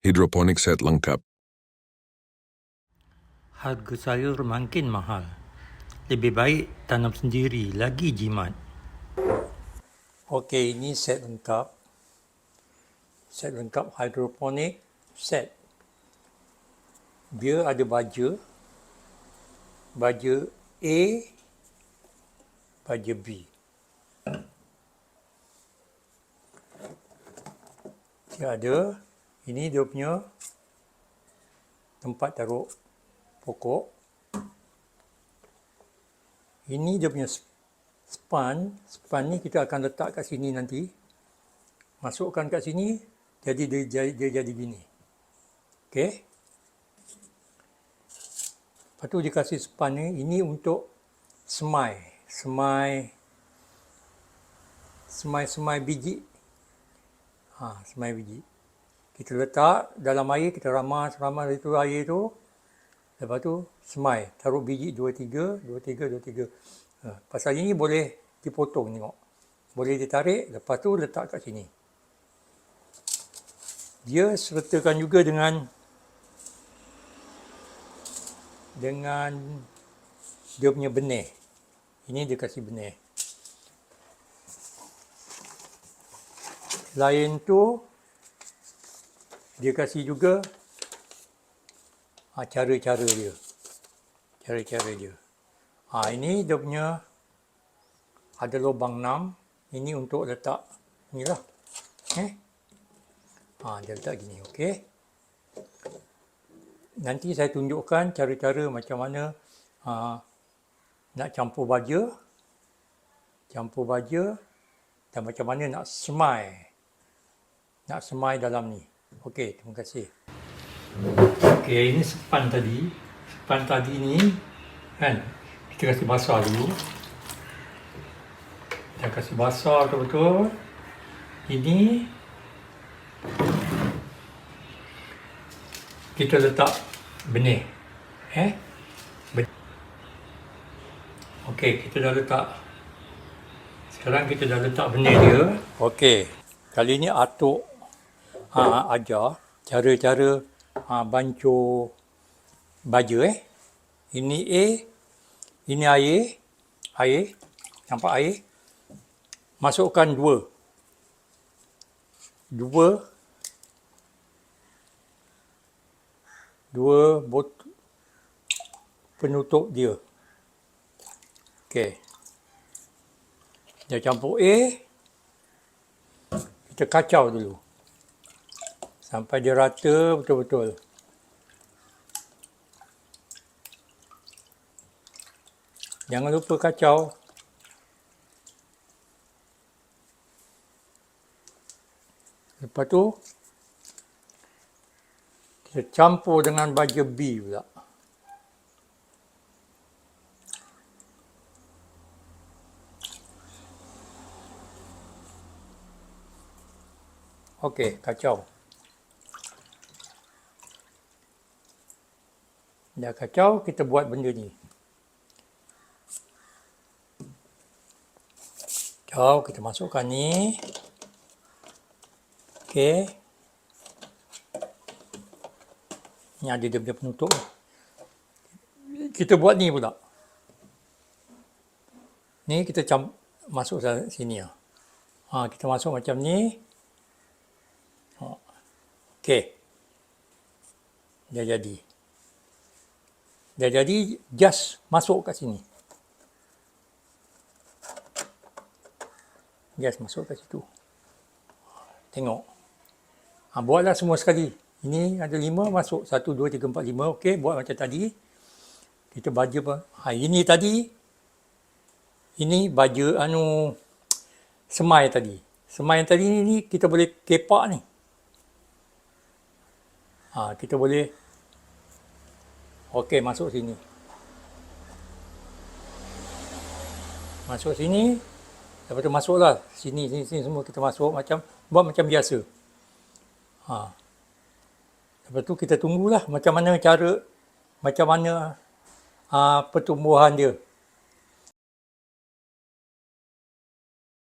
Hidroponik set lengkap. Harga sayur makin mahal. Lebih baik tanam sendiri, lagi jimat. Okey, ini set lengkap. Set lengkap hidroponik set. Dia ada baja A, baja B. Dia ada, ini dia punya tempat taruh pokok. Ini dia punya span. Span ni kita akan letak kat sini nanti. Masukkan kat sini, jadi dia jadi gini. Okey. Lepas tu dia kasih span ni, ini untuk semai biji. Semai biji. Kita letak dalam air, kita ramas itu air tu. Lepas tu semai, taruh biji 2-3. Pasal ini boleh dipotong, tengok. Boleh ditarik, lepas tu letak kat sini. Dia sertakan juga dengan dia punya benih. Ini dia kasih benih. Selain tu, dia kasih juga cara-cara dia. Ini dia punya ada lubang 6. Ini untuk letak ni lah. Dia letak gini, okey. Nanti saya tunjukkan cara-cara macam mana nak campur baja dan macam mana nak semai dalam ni. Okey, terima kasih. Okey, ini span tadi. Span tadi ni kan kita kasih basah dulu. Kita kasih basah betul-betul. Ini kita letak benih. Okey, kita dah letak. Sekarang kita dah letak benih dia. Okey, kali ni Atuk ajar cara-cara bancur baja. Ini A, ini air. Nampak air? Masukkan 2 botol penutup dia. Okey. Dia campur A. Kita kacau dulu. Sampai dia rata betul-betul. Jangan lupa kacau. Lepas tu, kita campur dengan baja B pula. Okey, kacau. Dah kacau, kita buat benda ni. Kacau, kita masukkan ni. Okey. Ni ada dia punya penutup. Kita buat ni pula. Ni kita masuk sini. Kita masuk macam ni. Okey. Dah jadi, just masuk kat sini. Just masuk kat situ. Tengok. Buatlah semua sekali. Ini ada 5, masuk 1, 2, 3, 4, 5. Okey, buat macam tadi. Kita baja apa? Ini tadi. Ini baja semai tadi. Semai tadi ni kita boleh kepak ni. Kita boleh. Okey, masuk sini. Masuk sini. Lepas tu masuklah. Sini semua kita masuk buat macam biasa. Lepas tu kita tunggulah macam mana pertumbuhan dia.